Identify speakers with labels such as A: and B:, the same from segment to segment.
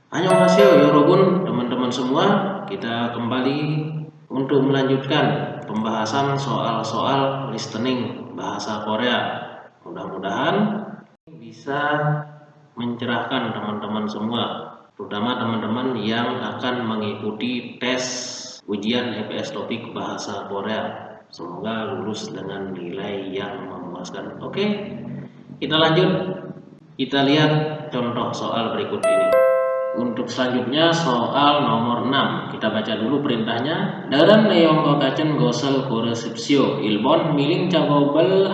A: Annyeonghaseyo yorobun, teman-teman semua. Kita kembali untuk melanjutkan pembahasan soal-soal listening bahasa Korea. Mudah-mudahan bisa mencerahkan teman-teman semua, terutama teman-teman yang akan mengikuti tes ujian EPS topik bahasa Korea. Semoga lulus dengan nilai yang memuaskan. Oke, kita lanjut. Kita lihat contoh soal berikut ini. Untuk selanjutnya soal nomor 6. Kita baca dulu perintahnya. Daran neong kokacen gosel koresipsio ilbon miling cagobel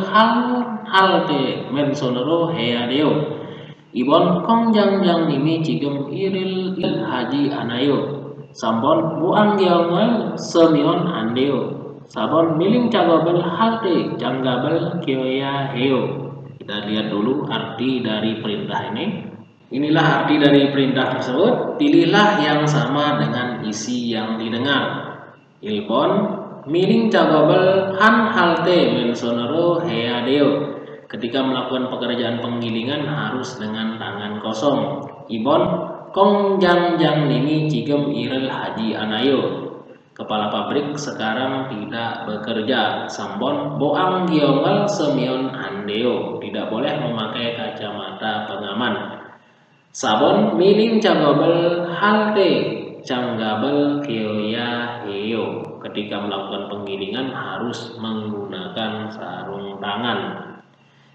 A: halte mensonero headeo. Ibon kongjang nimi cigem iril haji anayo. Sambon buang giongel semion andeo. Sabon miling cagobel halte janggabel kioya heo. Kita lihat dulu arti dari perintah ini. Inilah arti dari perintah tersebut. Pilihlah yang sama dengan isi yang didengar. Ilpon miring cagobel han halte mensonero headeo. Ketika melakukan pekerjaan penggilingan harus dengan tangan kosong. Ibon kong jang nimi cigem irel haji anayo. Kepala pabrik sekarang tidak bekerja. Sambon boang giongel semion andeo. Tidak boleh memakai kacamata pengaman. Sabon miling cagobel halte canggabel kioya heo. Ketika melakukan penggilingan harus menggunakan sarung tangan.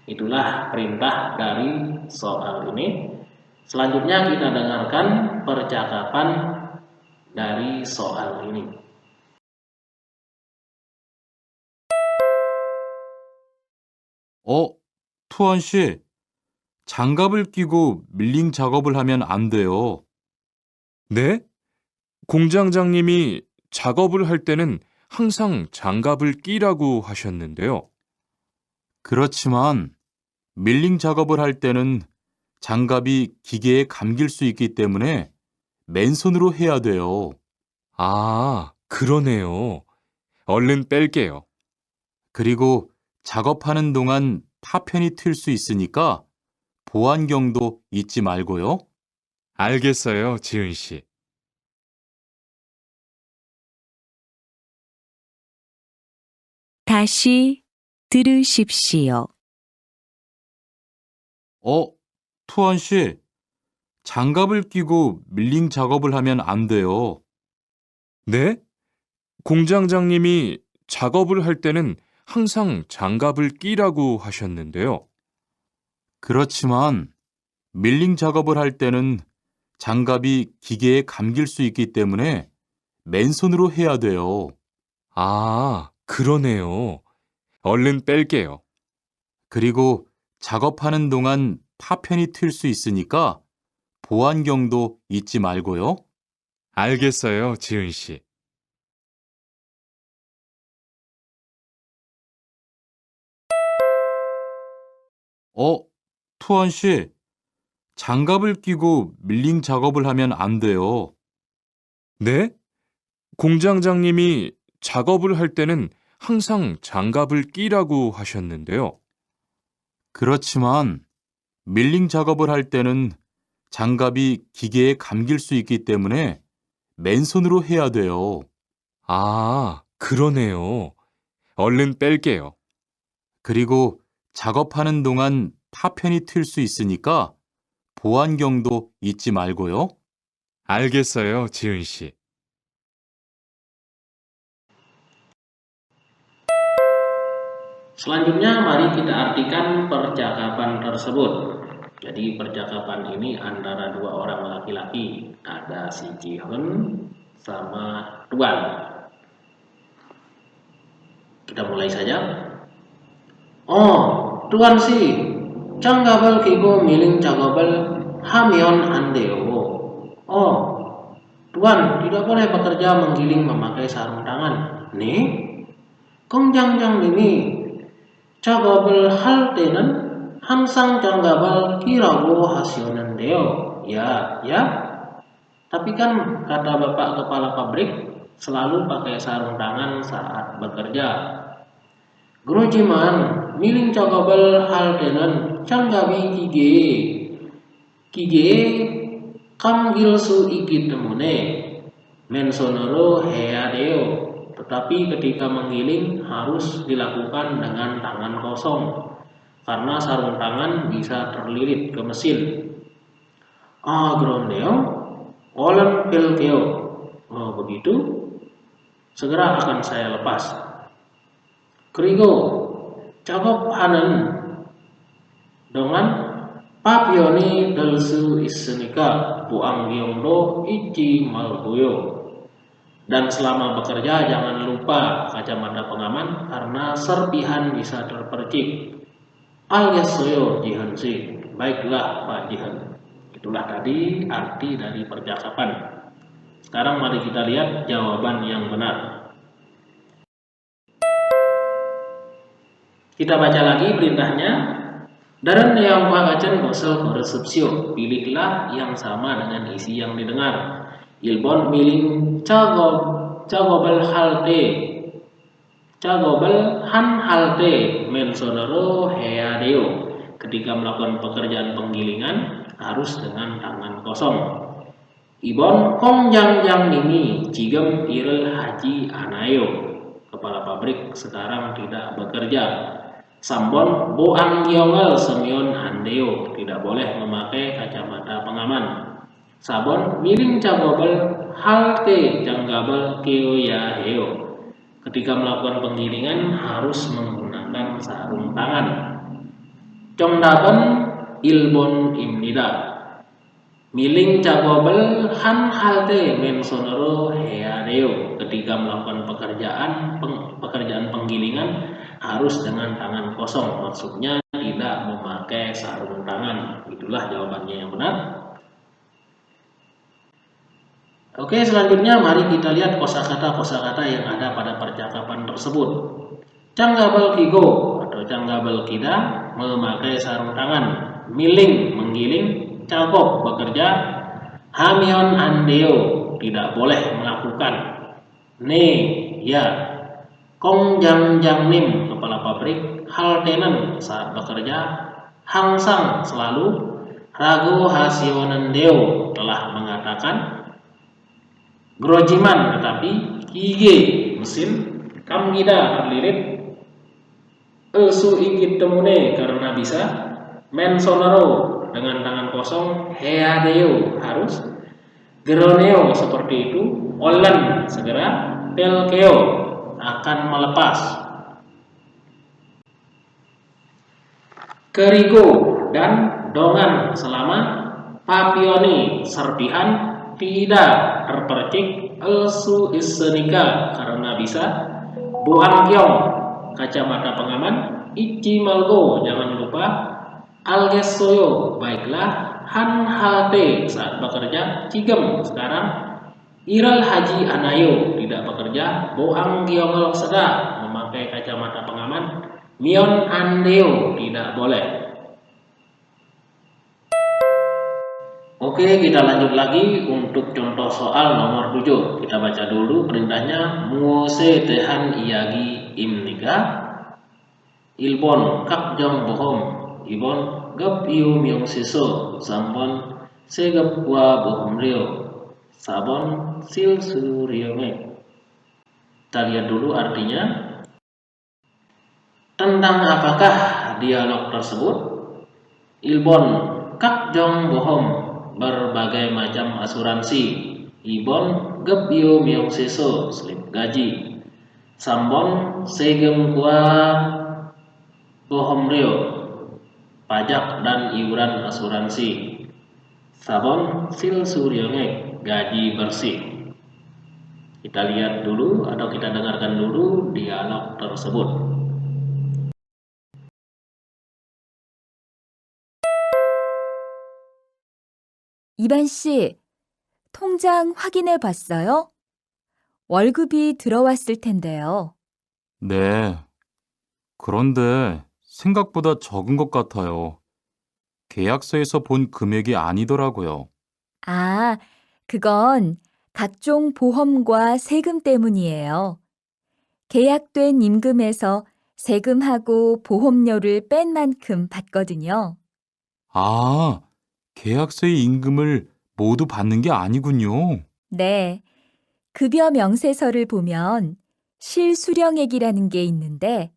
A: Itulah perintah dari soal ini. Selanjutnya kita dengarkan percakapan dari soal ini.
B: 투원 씨, 장갑을 끼고 밀링 작업을 하면 안 돼요. 네? 공장장님이 작업을 할 때는 항상 장갑을 끼라고 하셨는데요. 그렇지만 밀링 작업을 할 때는 장갑이 기계에 감길 수 있기 때문에 맨손으로 해야 돼요. 아, 그러네요. 얼른 뺄게요. 그리고 작업하는 동안 파편이 튈 수 있으니까 보안경도 잊지 말고요. 알겠어요, 지은 씨.
C: 다시 들으십시오.
B: 투원 씨, 장갑을 끼고 밀링 작업을 하면 안 돼요. 네? 공장장님이 작업을 할 때는 항상 장갑을 끼라고 하셨는데요. 그렇지만 밀링 작업을 할 때는 장갑이 기계에 감길 수 있기 때문에 맨손으로 해야 돼요. 아, 그러네요. 얼른 뺄게요. 그리고 작업하는 동안 파편이 튈 수 있으니까 보안경도 잊지 말고요. 알겠어요, 지은 씨. 투원 씨, 장갑을 끼고 밀링 작업을 하면 안 돼요. 네? 공장장님이 작업을 할 때는 항상 장갑을 끼라고 하셨는데요. 그렇지만 밀링 작업을 할 때는 장갑이 기계에 감길 수 있기 때문에 맨손으로 해야 돼요. 아, 그러네요. 얼른 뺄게요. 그리고 작업하는 동안 파편이 튈 수 있으니까 보안경도 잊지 말고요. 알겠어요, 지은 씨.
A: Selanjutnya mari kita artikan percakapan tersebut. Jadi percakapan ini antara dua orang laki-laki. Ada si Jihoon sama Tuan. Kita mulai saja. Tuan si 장갑을 끼고 밀링 작업을 하면 안 돼요. Tuan tidak boleh bekerja menggiling memakai sarung tangan. 네? 공장장님이 작업을 할 때는 항상 장갑을 끼라고 하시는데요. Ya. Tapi kan kata Bapak Kepala Pabrik selalu pakai sarung tangan saat bekerja. 그러지만 밀링 작업을 할 때는 장갑이 기계에 kamgilsu iki temune mensonoro headeo, tetapi ketika menggiling harus dilakukan dengan tangan kosong karena sarung tangan bisa terlilit ke mesin. Agrondeo olen pelkeo. Oh, begitu, segera akan saya lepas. Krigo cakop hanen dengan papioni delsu isenika buang giondo ichi malgoyo. Dan selama bekerja jangan lupa kacamata pengaman karena serpihan bisa terpercik. Algesoyo jihansi. Baiklah Pak Jihan. Itulah tadi arti dari percakapan. Sekarang mari kita lihat jawaban yang benar. Kita baca lagi perintahnya. Daran yang pagacen bosel resepsio. Pilihlah yang sama dengan isi yang didengar. Ilbon miling cagobel han halte mensonoro headeo. Ketika melakukan pekerjaan penggilingan harus dengan tangan kosong. Ibon kongjang nini cigem irel haji anayo. Kepala pabrik sekarang tidak bekerja. Sambon boang giongel semion andeo. Tidak boleh memakai kacamata pengaman. Sabon miling cagobel halte janggabel keoya heo. Ketika melakukan penggilingan harus menggunakan sarung tangan. Congdaben ilbon imnida. Miling cagobel han halte mensonoro headeo. Ketika melakukan pekerjaan penggilingan harus dengan tangan kosong. Maksudnya tidak memakai sarung tangan. Itulah jawabannya yang benar. Oke, selanjutnya mari kita lihat kosakata yang ada pada percakapan tersebut. Canggabel kigo atau canggabel kida memakai sarung tangan. Miling menggiling. Cakop bekerja. Hamion andeo tidak boleh melakukan. Ne ya. Kongjang nim kepala pabrik. Haltenen saat bekerja. Hangsang selalu. Rago hasionandeo telah mengatakan. Grojiman tetapi. Kige mesin. Kamgida terlilit. Elsu ikit temune karena bisa. Mensonaro dengan tangan kosong. Headeo harus. Geroneo seperti itu. Olen segera. Pelkeo akan melepas. Kerigo dan dongan selama. Papioni serpihan. Tidak terpercik. Elsu isenika karena bisa. Boangkyong kacamata pengaman. Ichi malgo jangan lupa. Algesoyo baiklah. Han halte saat bekerja. Cigem sekarang. Iral haji anayo tidak bekerja. Boang giongel seda memakai kacamata pengaman. Mion andeo tidak boleh. Oke, kita lanjut lagi untuk contoh soal nomor 7. Kita baca dulu perintahnya. Muose tehan iyagi imnika. Ilbon kak jong bohom. Ibon gap iu myong siso. Sambon segap wa bohom rio. Sabon sil suryonge. Kita lihat dulu artinya. Tentang apakah dialog tersebut? Ilbon kak jong bohom. Berbagai macam asuransi. Ibon gap iu myong siso. Slip gaji. Sambon segem kwa bohom rio. Pajak dan iuran asuransi. Sabon sil suryonge. Gaji bersih. Kita lihat dulu atau kita dengarkan dulu dialog tersebut.
D: 이반 씨, 통장 확인해 봤어요? 월급이 들어왔을 텐데요.
B: 네. 그런데 생각보다 적은 것 같아요. 계약서에서 본 금액이 아니더라고요.
D: 아, 그건 각종 보험과 세금 때문이에요. 계약된 임금에서 세금하고 보험료를 뺀 만큼 받거든요.
B: 아, 계약서의 임금을 모두 받는 게 아니군요.
D: 네. 급여 명세서를 보면 실수령액이라는 게 있는데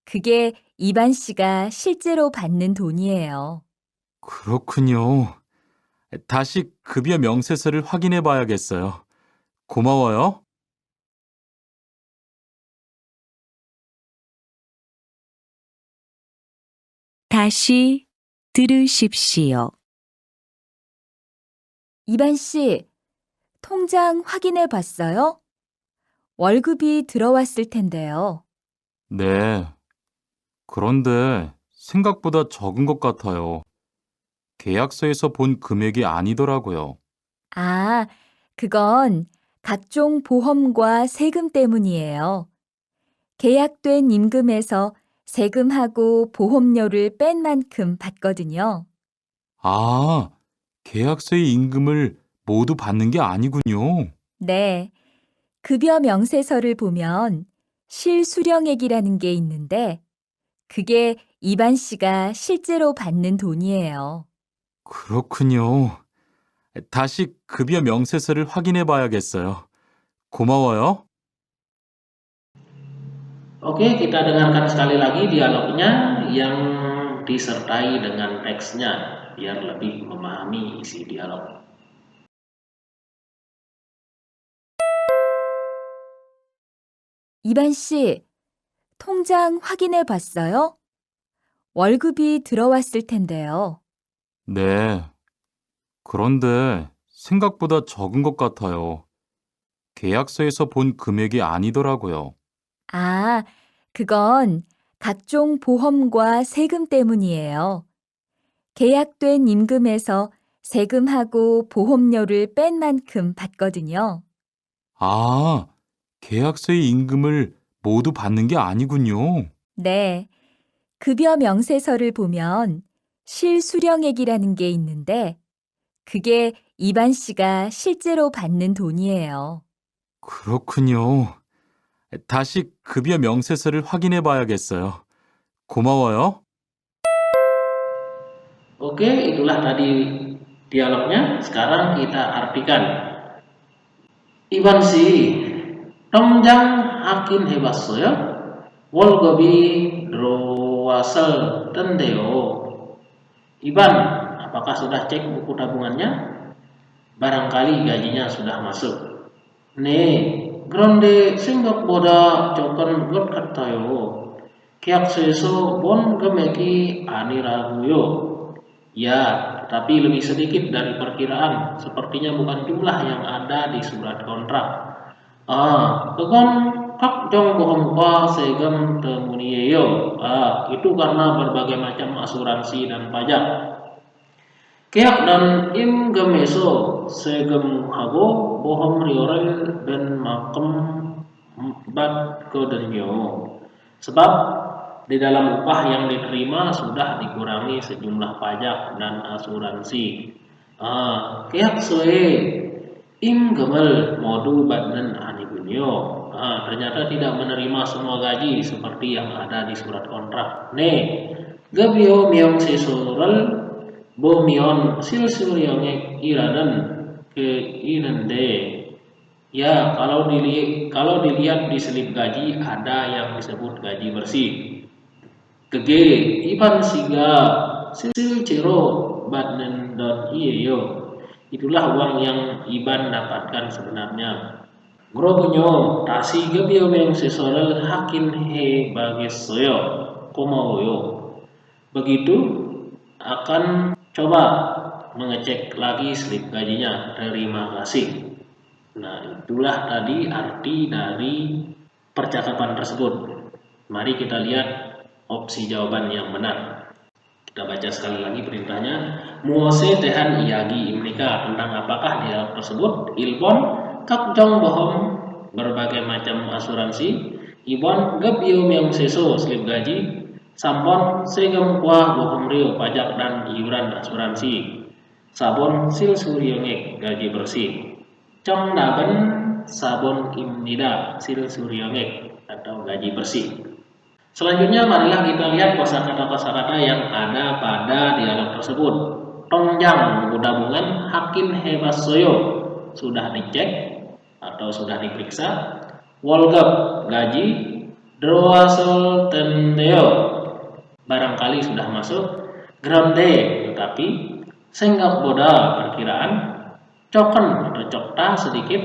D: 그게 이반 씨가 실제로 받는 돈이에요.
B: 그렇군요. 다시 급여 명세서를 확인해 봐야겠어요. 고마워요.
C: 다시 들으십시오.
D: 이반 씨, 통장 확인해 봤어요? 월급이 들어왔을 텐데요.
B: 네. 그런데 생각보다 적은 것 같아요. 계약서에서 본 금액이 아니더라고요.
D: 아, 그건 각종 보험과 세금 때문이에요. 계약된 임금에서 세금하고 보험료를 뺀 만큼 받거든요.
B: 아, 계약서의 임금을 모두 받는 게 아니군요.
D: 네. 급여 명세서를 보면 실수령액이라는 게 있는데 그게 이반 씨가 실제로 받는 돈이에요.
B: 그렇군요. 다시 급여 명세서를 확인해 봐야겠어요. 고마워요.
A: Oke, kita dengarkan sekali lagi dialognya yang disertai dengan teksnya biar lebih memahami isi dialog.
D: 이반 씨, 통장 확인해 봤어요? 월급이 들어왔을 텐데요.
B: 네. 그런데 생각보다 적은 것 같아요. 계약서에서 본 금액이 아니더라고요.
D: 아, 그건 각종 보험과 세금 때문이에요. 계약된 임금에서 세금하고 보험료를 뺀 만큼 받거든요.
B: 아, 계약서의 임금을 모두 받는 게 아니군요.
D: 네. 급여 명세서를 보면 실수령액이라는 게 있는데 그게 이반 씨가 실제로 받는 돈이에요.
B: 그렇군요. 다시 급여 명세서를 확인해 봐야겠어요. 고마워요.
A: Oke, itulah tadi dialognya. Sekarang kita artikan. 이번 씨, 통장 확인해봤어요? 월급이 들어왔을 텐데요. Iban, apakah sudah cek buku tabungannya? Barangkali gajinya sudah masuk. 네, 그런데 생각보다 조금 것 같아요. 계약서에서 본 금액이 아니라고요. Ya, tetapi lebih sedikit dari perkiraan. Sepertinya bukan jumlah yang ada di surat kontrak. 그건 각종 보험과 세금 때문이에요. Itu karena berbagai macam asuransi dan pajak. 계약 dan 임금에서 세금하고 보험료를 뺀 만큼 받거든요. Sebab di dalam upah yang diterima sudah dikurangi sejumlah pajak dan asuransi. 계약서에 임금을 모두 받는 아니군요. ternyata tidak menerima semua gaji seperti yang ada di surat kontrak. 네, 급여 명세서를 보면 실수령액이라는 게 있는데, ya kalau dilihat di slip gaji ada yang disebut gaji bersih. 그게 이반 씨가 실제로 받는 돈이에요. Itulah uang yang Iban dapatkan sebenarnya. 그러군요. 다시 급여 명세서를 확인해 봐야겠어요. 고마워요. Begitu akan coba mengecek lagi slip gajinya. Terima kasih. Nah, itulah tadi arti dari percakapan tersebut. Mari kita lihat opsi jawaban yang benar. Kita baca sekali lagi perintahnya. 무엇에 대한 이야기입니까? Tentang apakah dialog tersebut? 1번 각종 보험 berbagai macam asuransi. 2번 급여 명세서 slip gaji. 3번 세금과 보험료 pajak dan iuran asuransi. 4번 실수령액 gaji bersih. 정답은 4번입니다. 실수령액 atau gaji bersih. Selanjutnya marilah kita lihat kosakata-kosakata yang ada pada dialog tersebut. Tongjang gudabungan hakin hebasoyo sudah dicek atau sudah diperiksa. Wolgap gaji droasel tendeo barangkali sudah masuk. Grande tetapi senggak boda perkiraan. Coken atau cokta sedikit.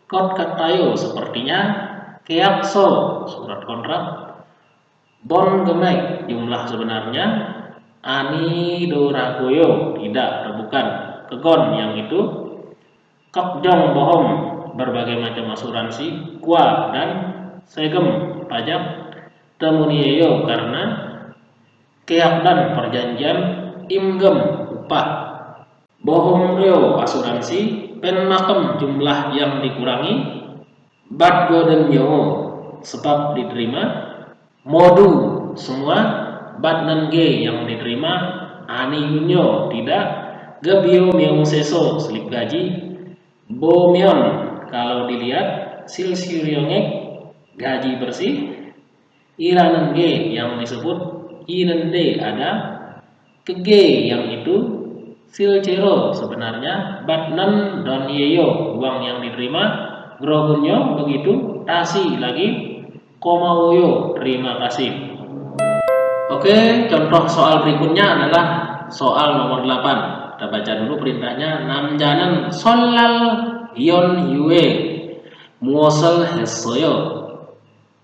A: Kot katayo sepertinya. Keakso surat kontrak. Bon gemek jumlah sebenarnya. Ani doragoyo tidak atau bukan. Kegon yang itu. Kokjong bohong berbagai macam asuransi. Kwa dan segem pajak. Temunieyo karena keak dan perjanjian. Imgem upah. Bohong reo asuransi. Pen makem jumlah yang dikurangi. Bad godenyo sebab diterima. Modu semua. Bad nenge yang diterima. Ani yunyo tidak. Gebio miong seso selip gaji. Bomion kalau dilihat. Silsiryongek gaji bersih. Iranenge yang disebut inende ada. Kege yang itu. Silcero sebenarnya. Batnan dan yeyo uang yang diterima. Grogunyo begitu. Tasi lagi. Komawoyo terima kasih. Oke, contoh soal berikutnya adalah soal nomor 8. Kita baca dulu perintahnya. Namjanan solal yon yue muosel hesoyo.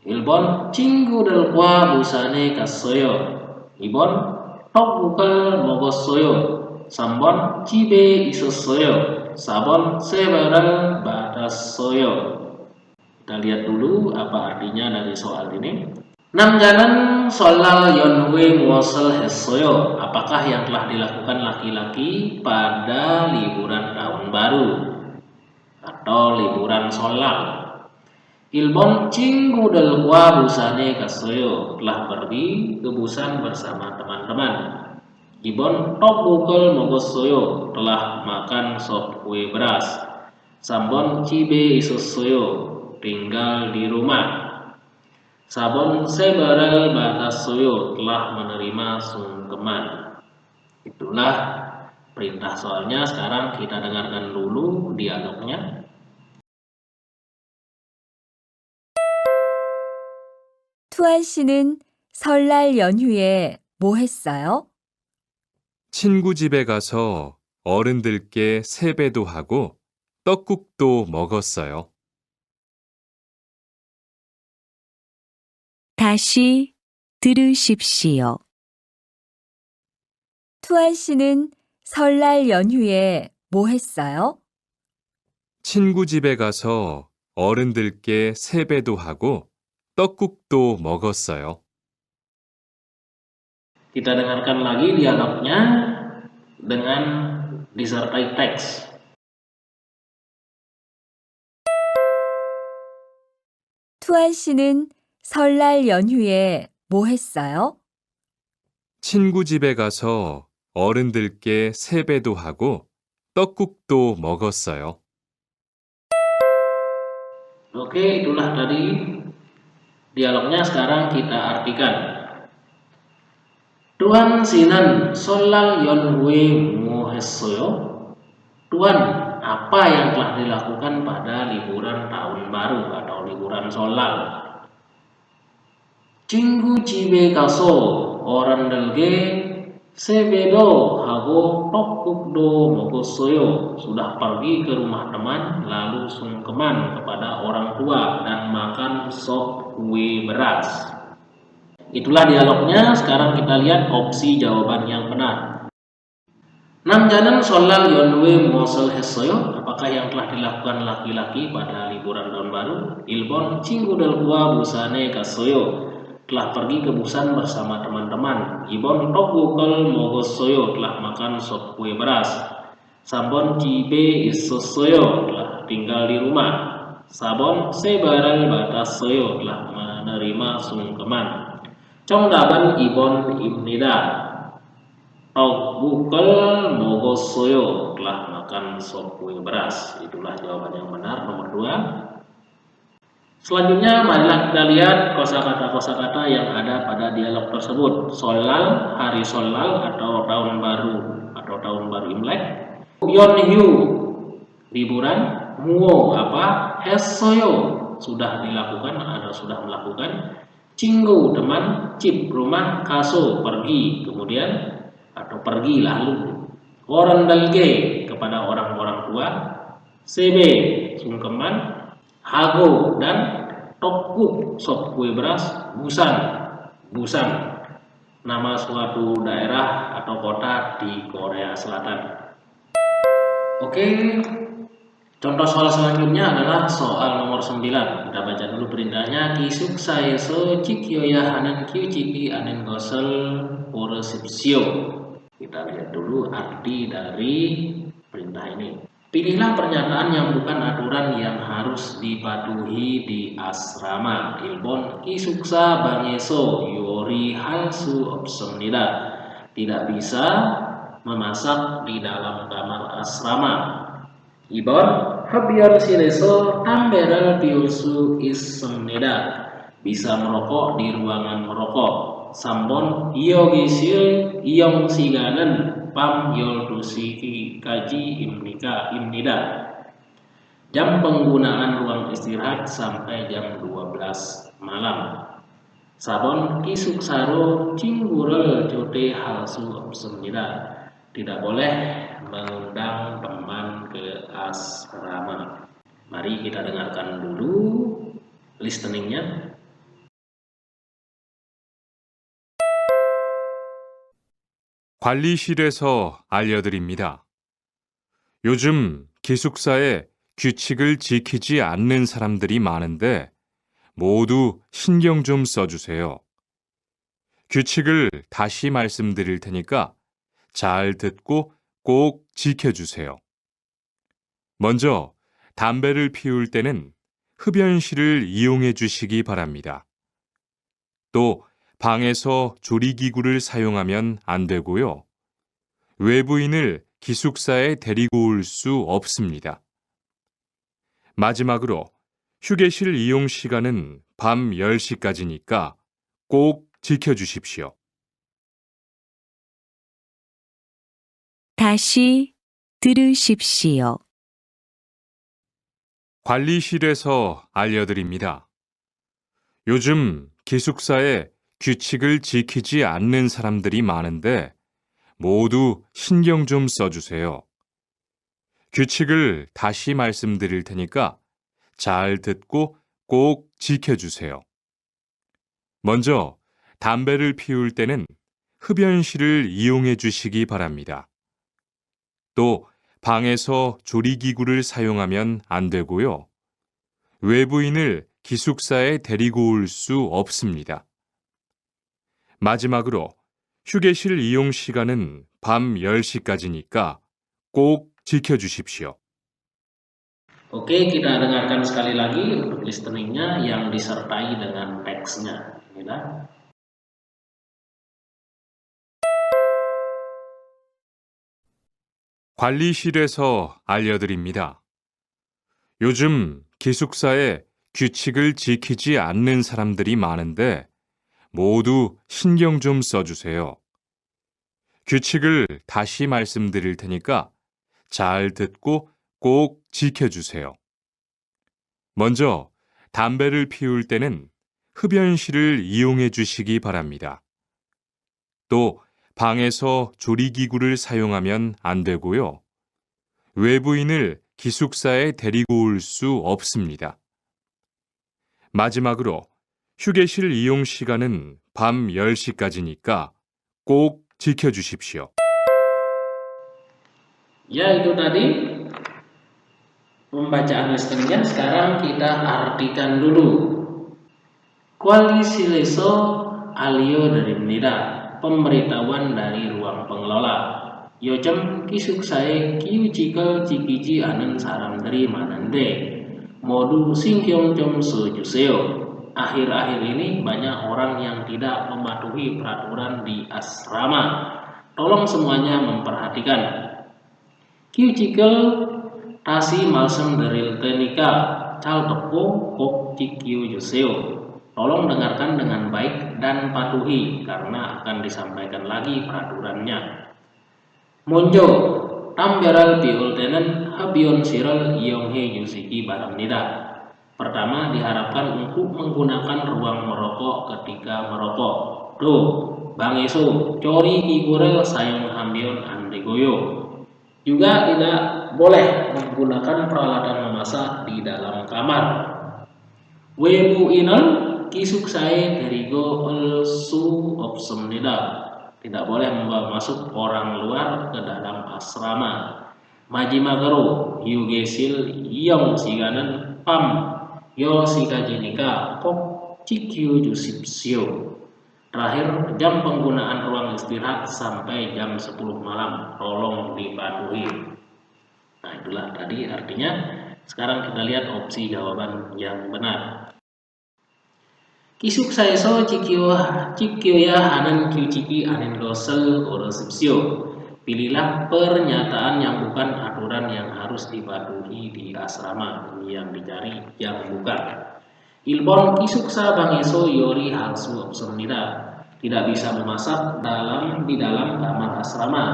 A: Ilbon cinggu del kwa busane kasoyo. Ibon tok bukal mogosoyo. Sambon cibe isosoyo. Sabon sebarang batasoyo. Kita lihat dulu apa artinya dari soal ini. Namjanan solal yonhue muosel hesoyo. Apakah yang telah dilakukan laki-laki pada liburan tahun baru atau liburan solal? Ilbon cinggu del kwa busane kasoyo. Telah pergi ke Busan bersama teman-teman. Ibon tok bukel mogosoyo. Telah makan sop kue beras. Sambon cibe isosoyo. Tinggal di rumah. Sabon sebarel batasoyo. Telah menerima sungkeman. Itulah perintah soalnya. Sekarang kita dengarkan dulu dialognya.
D: 투안 씨는 설날 연휴에 뭐 했어요?
B: 친구 집에 가서 어른들께 세배도 하고 떡국도 먹었어요.
C: 다시 들으십시오.
D: 투안 씨는 설날 연휴에 뭐 했어요?
B: 친구 집에 가서 어른들께 세배도 하고 떡국도 먹었어요.
A: Kita dengarkan lagi dialognya dengan disertai teks.
D: 투안 씨는 설날 연휴에 뭐 했어요?
B: 친구 집에 가서 어른들께 세배도 하고 떡국도 먹었어요.
A: Oke, itulah tadi dialognya. Sekarang kita artikan. Tuan sinan solal yonhue muhessoyo. Tuan, apa yang telah dilakukan pada liburan tahun baru atau liburan solal? Cinggu cibe kaso orang delge sebedo hago tokukdo mogosoyo. Sudah pergi ke rumah teman lalu sungkeman kepada orang tua dan makan sop kue beras. Itulah dialognya. Sekarang kita lihat opsi jawaban yang benar. Namjanan solal yonwe muosel hesoyo. Apakah yang telah dilakukan laki-laki pada liburan tahun baru? Ilbon cinggu del kwa busane kasoyo. Telah pergi ke Busan bersama teman-teman. Ibon tok bukel mogosoyo. Telah makan sop kue beras. Sabon cibe isosoyo. Telah tinggal di rumah. Sabon sebarang batasoyo. Telah menerima sungkeman. Congdaban ibon imnida. Tok bukel mogosoyo. Telah makan sop kue beras. Itulah jawaban yang benar nomor 2. Selanjutnya, marilah kita lihat kosakata-kosakata yang ada pada dialog tersebut. Solal, hari Solal atau tahun baru Imlek. Yonhyu, liburan. Muo, apa? Hesoyo, sudah dilakukan atau sudah melakukan. Cinggu, teman. Cip, rumah. Kaso, pergi, kemudian atau pergi lalu. Orandalge, kepada orang-orang tua. Sebe, sungkeman. Hago dan Tokguk, sop kue beras. Busan, nama suatu daerah atau kota di Korea Selatan. Oke, contoh soal selanjutnya adalah soal nomor 9. Kita baca dulu perintahnya. Kisuk saeso cikyoya hanen kyuchiki anen gosel poresipsio. Kita lihat dulu arti dari perintah ini. Pilihlah pernyataan yang bukan aturan yang harus dipatuhi di asrama. Ilbon kisuksa bangeso yori halsu opsomnida. Tidak bisa memasak di dalam kamar asrama. Ibon habyan sileso tamberal piusu isomnida. Bisa merokok di ruangan merokok. Sambon yogisil iyong siganen pam yoldusi kaji imnida. Jam penggunaan ruang istirahat sampai jam 12 malam. Sabon kisuk saro cinggurel jote halsu opsomnida. Tidak boleh mengundang teman ke asrama. Mari kita dengarkan dulu listeningnya.
B: 관리실에서 알려드립니다. 요즘 기숙사에 규칙을 지키지 않는 사람들이 많은데 모두 신경 좀 써주세요. 규칙을 다시 말씀드릴 테니까 잘 듣고 꼭 지켜주세요. 먼저 담배를 피울 때는 흡연실을 이용해 주시기 바랍니다. 또 방에서 조리기구를 사용하면 안 되고요. 외부인을 기숙사에 데리고 올 수 없습니다. 마지막으로 휴게실 이용 시간은 밤 10시까지니까 꼭 지켜주십시오.
C: 다시 들으십시오.
B: 관리실에서 알려드립니다. 요즘 기숙사에 규칙을 지키지 않는 사람들이 많은데 모두 신경 좀 써주세요. 규칙을 다시 말씀드릴 테니까 잘 듣고 꼭 지켜주세요. 먼저 담배를 피울 때는 흡연실을 이용해 주시기 바랍니다. 또 방에서 조리기구를 사용하면 안 되고요. 외부인을 기숙사에 데리고 올 수 없습니다. 마지막으로 휴게실 이용 시간은 밤 10시까지니까 꼭 지켜주십시오.
A: Oke, kita dengarkan sekali lagi untuk listeningnya yang disertai dengan teksnya. Ya.
B: 관리실에서 알려드립니다. 요즘 기숙사에 규칙을 지키지 않는 사람들이 많은데 모두 신경 좀 써주세요. 규칙을 다시 말씀드릴 테니까 잘 듣고 꼭 지켜주세요. 먼저 담배를 피울 때는 흡연실을 이용해 주시기 바랍니다. 또 방에서 조리기구를 사용하면 안 되고요. 외부인을 기숙사에 데리고 올 수 없습니다. 마지막으로 휴게실 이용 시간은 밤 10시까지니까 꼭 지켜주십시오.
A: Ya, itu tadi pembacaan listeningnya. Sekarang kita artikan dulu. Kualisileso alio dari menida, pemberitahuan dari ruang pengelola. Yocem kisuksae kiucikel cikiji anen saram dari manande. Modu singkyong com sojuseo. Akhir-akhir ini banyak orang yang tidak mematuhi peraturan di asrama. Tolong semuanya memperhatikan. Kyucikel tasi malsem deril tenika. cal teppo kok cikyu yuseo. Tolong dengarkan dengan baik dan patuhi karena akan disampaikan lagi peraturannya. Monjo, tamberal biultenen habion siral yonghe yusiki baramnida. Pertama, diharapkan untuk menggunakan ruang merokok ketika merokok. Do, Bang Eso, cori kigurel sayang hambion andegoyo. Juga tidak boleh menggunakan peralatan memasak di dalam kamar. Webu inal kisuk sae derigo elsu opsumnida. Tidak boleh membawa masuk orang luar ke dalam asrama. Majimagaro yugesil yong siganan pam yo sikajinika kok cikyu jusipsio. Terakhir, jam penggunaan ruang istirahat sampai jam 10 malam. Tolong dipatuhi. Nah, itulah tadi artinya. Sekarang kita lihat opsi jawaban yang benar. Kisuk saeso cikyo ya hanan kyuciki anin dosel orosipsio. Pilihlah pernyataan yang bukan aturan yang harus dipatuhi di asrama. Ini yang dicari, yang bukan. Ilbon kisuksa bangeso yori halsu opsomnida. Tidak bisa memasak di dalam kamar asrama.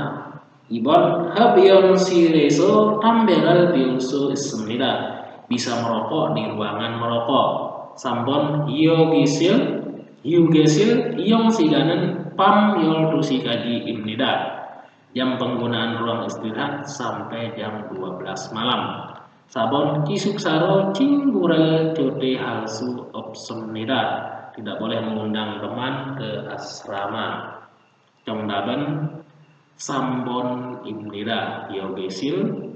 A: Ibon habion sireso tamberal biusu ismnida. Bisa merokok di ruangan merokok. Sambon yugesil iyong siganen pam yol dusikaji imnida. Jam penggunaan ruang istirahat sampai jam 12 malam. Sabon kisuksaro cinggural jote halsu opsomnida. Tidak boleh mengundang teman ke asrama. Congdaban sambon imnida yogesil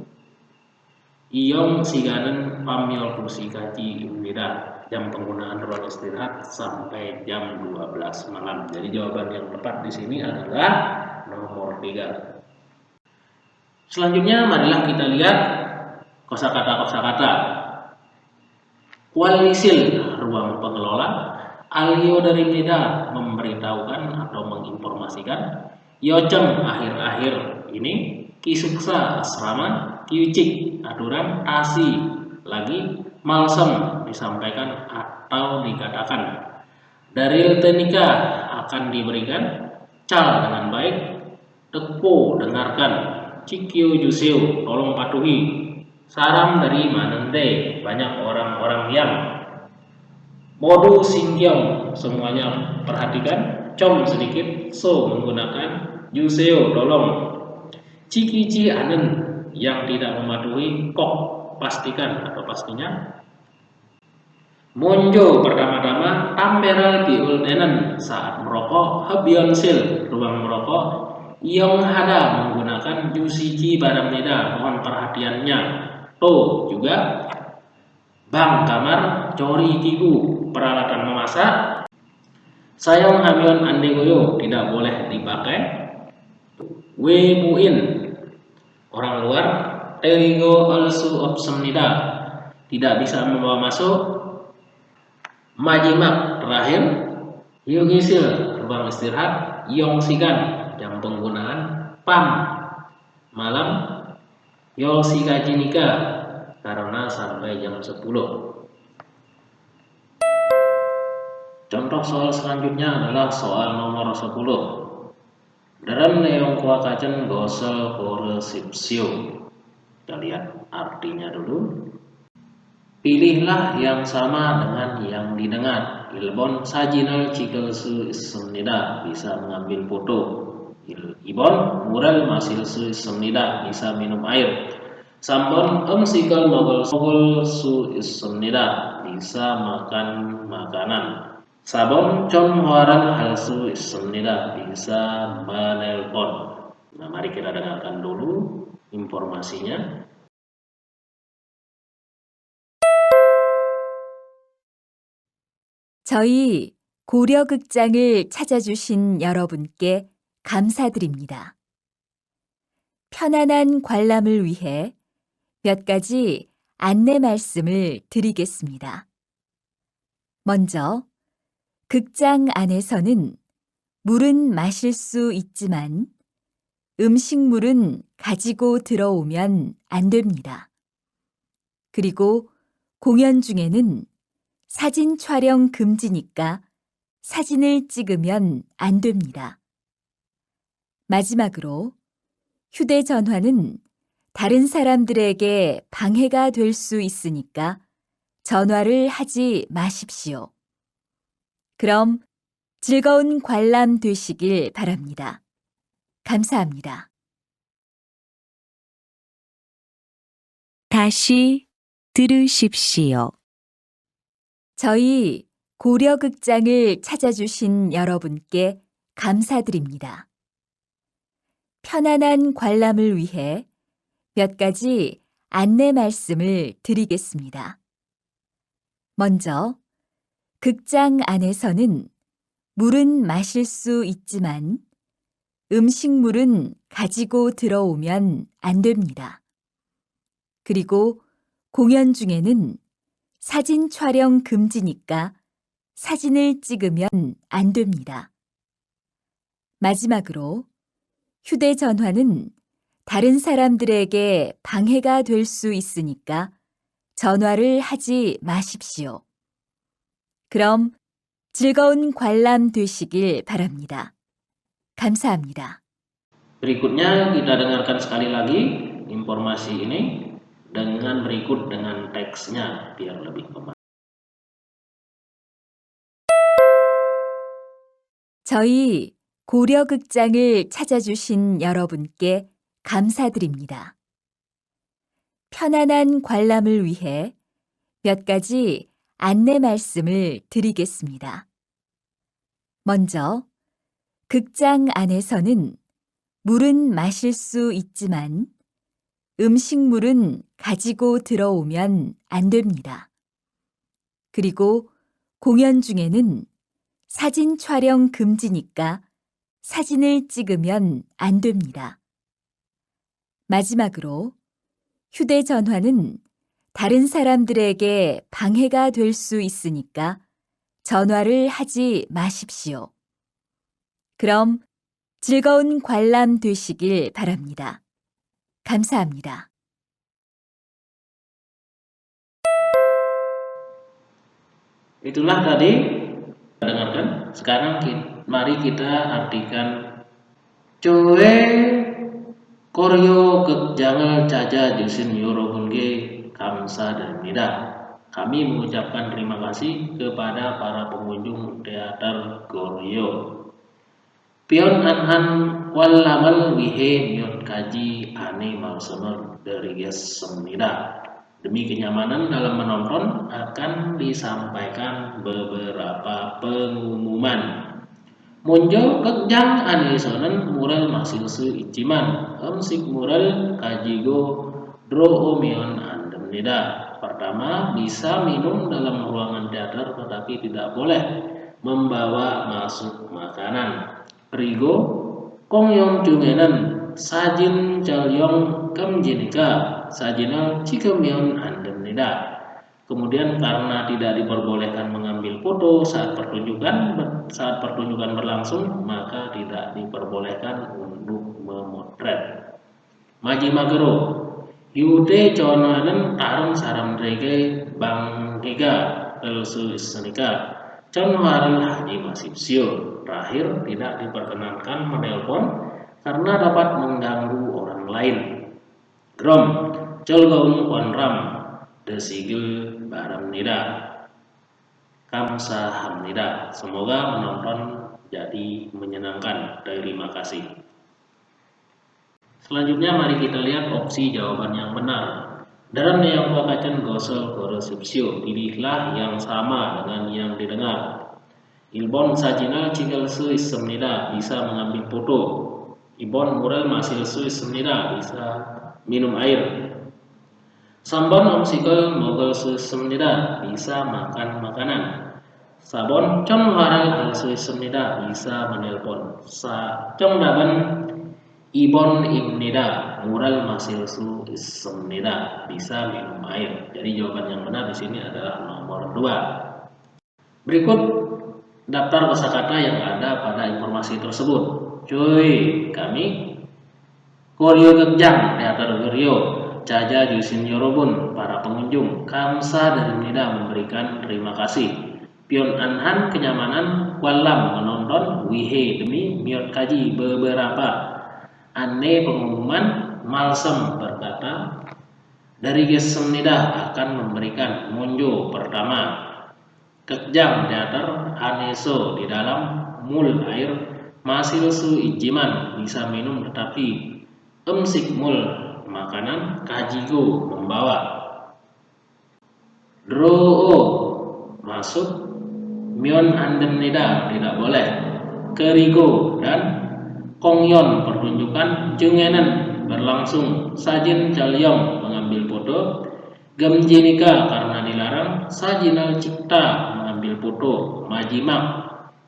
A: iyong siganen pamyol kusikaji imnida. Jam penggunaan ruang istirahat sampai jam 12 malam. Jadi jawaban yang tepat di sini adalah nomor 3. Selanjutnya marilah kita lihat kosakata-kosakata. Kualisil ruang pengelola. Alio dari Nida memberitahukan atau menginformasikan. Yocem akhir-akhir ini. Kisuksa asrama. Kyucik aturan. Asi lagi. Malsem disampaikan atau dikatakan. Daril tenika akan diberikan. Cal dengan baik. Tepo dengarkan. Cikyo juseo tolong patuhi. Saram dari manente banyak orang-orang yang. Modu singgyong semuanya perhatikan. Com sedikit. So menggunakan. Juseo tolong. Cikici anen yang tidak mematuhi. Kok pastikan atau pastinya. Monjo pertama-tama tamberal biultenen saat merokok habionsil ruang merokok Iyong hada menggunakan Yusiki baramnida mohon perhatiannya. To juga bang kamar cori kigu peralatan memasak. Sayong hamion andegoyo tidak boleh dipakai. Webuin orang luar. Terigo also opsomnida tidak bisa membawa masuk. Majimak terakhir. Yugisil ruang istirahat. Yong sigan jam penggunaan. Pam malam. Yosikajinika karena sampai jam 10. Contoh soal selanjutnya adalah soal nomor 10. Dalam neong kuakacan gosel koresipsio. Kita lihat artinya dulu. Pilihlah yang sama dengan yang didengar. Ilbon sajinal cikelsu ismnida bisa mengambil foto. Ibon mural masilsu ismnida bisa minum air. Sambon sikal mogol su ismnida bisa makan makanan. Sabon con waran halsu ismnida bisa menelpon. Nah, mari kita dengarkan dulu informasinya.
D: 저희 고려극장을 찾아주신 여러분께 감사드립니다. 편안한 관람을 위해 몇 가지 안내 말씀을 드리겠습니다. 먼저, 극장 안에서는 물은 마실 수 있지만 음식물은 가지고 들어오면 안 됩니다. 그리고 공연 중에는 사진 촬영 금지니까 사진을 찍으면 안 됩니다. 마지막으로 휴대전화는 다른 사람들에게 방해가 될 수 있으니까 전화를 하지 마십시오. 그럼 즐거운 관람 되시길 바랍니다. 감사합니다.
C: 다시 들으십시오.
D: 저희 고려극장을 찾아주신 여러분께 감사드립니다. 편안한 관람을 위해 몇 가지 안내 말씀을 드리겠습니다. 먼저, 극장 안에서는 물은 마실 수 있지만 음식물은 가지고 들어오면 안 됩니다. 그리고 공연 중에는 사진 촬영 금지니까 사진을 찍으면 안 됩니다. 마지막으로 휴대전화는 다른 사람들에게 방해가 될 수 있으니까 전화를 하지 마십시오. 그럼 즐거운 관람 되시길 바랍니다. 감사합니다.
A: Berikutnya kita dengarkan sekali lagi informasi ini dengan berikut dengan teksnya biar lebih memahami.
D: 저희 고려극장을 찾아주신 여러분께 감사드립니다. 편안한 관람을 위해 몇 가지 안내 말씀을 드리겠습니다. 먼저, 극장 안에서는 물은 마실 수 있지만 음식물은 가지고 들어오면 안 됩니다. 그리고 공연 중에는 사진 촬영 금지니까 사진을 찍으면 안 됩니다. 마지막으로 휴대전화는 다른 사람들에게 방해가 될 수 있으니까 전화를 하지 마십시오. 그럼 즐거운 관람 되시길 바랍니다. 감사합니다.
A: Itulah tadi dengarkan. Sekarang mari kita artikan Choe koryo 극장을 찾아주신 여러분께 감사드립니다. Kami mengucapkan terima kasih kepada para pengunjung teater Goryeo. Pion anhan walamal wihe miot kaji ane malsemer dari semnida. Demi kenyamanan dalam menonton akan disampaikan beberapa pengumuman. Munjo kejang anisonen mural masilsu ichiman emsik mural kajigo dro omion andemnida. Pertama, bisa minum dalam ruangan teater tetapi tidak boleh membawa masuk makanan. Rigo kongyong jungenen sajin jalyong kemjinika sajinal cikemion andemnida. Kemudian karena tidak diperbolehkan mengambil foto saat pertunjukan berlangsung, maka tidak diperbolehkan untuk memotret. Maji magero, yude conanen tarung saram rege bang tiga elsu senika, conwaran haji masipsio. Terakhir, tidak diperkenankan menelpon karena dapat mengganggu orang lain. Grom, colgaung konram, desigil baram nida. Kamsahamnida. Semoga menonton jadi menyenangkan. Terima kasih. Selanjutnya mari kita lihat opsi jawaban yang benar. Dalam yang bakacan gosol korosipsio, pilihlah yang sama dengan yang didengar. Ilbon sajinal cikal suis semnida, bisa mengambil foto. Ibon mural masil suis semnida, bisa minum air. Sambon omsikal mogol suis semnida, bisa makan makanan. Sabon con waral hal suis semnida, bisa menelpon. Cong daban ibon imnida, mural masil suis semnida, bisa minum air. Jadi jawaban yang benar di sini adalah nomor 2. Berikut daftar kosakata yang ada pada informasi tersebut. Cuy, kami Goryeo Gekjang Teater Goryeo. caja jusin yorobun, para pengunjung. Kamsa dari Nida memberikan terima kasih. Pion anhan kenyamanan, walam menonton, wihe demi miot kaji beberapa. Ane pengumuman, malsem berkata, dari gesem Nida akan memberikan munjo pertama. Kejang teater, haneso di dalam, mul air, masil su ijiman bisa minum tetapi emsikmul makanan, kajigo membawa. Droo masuk, mion andem Nida tidak boleh. Kerigo dan kongyon pertunjukan, jengenen berlangsung. Sajin calyong mengambil foto, gemjinika karena dilarang, sajinal cipta mengambil foto, majimak.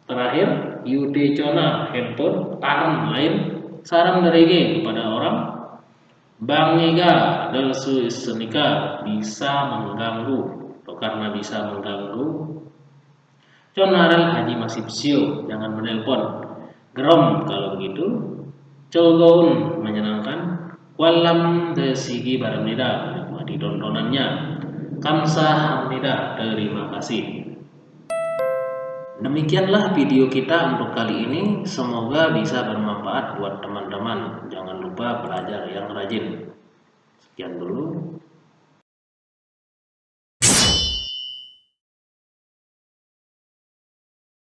A: Terakhir, yudecona handphone, tahan lain, sarang derege kepada orang, bangega delsu senika bisa mengganggu atau karena bisa mengganggu. Conaral haji masih sio, jangan menelpon. Gerom kalau begitu. Cogoun menyenangkan. Walam desigi barang Nida menikmati tontonannya. Kamsa hamnida, terima kasih. Demikianlah video kita untuk kali ini. Semoga bisa bermanfaat buat teman-teman. Jangan lupa belajar yang rajin. Sekian dulu.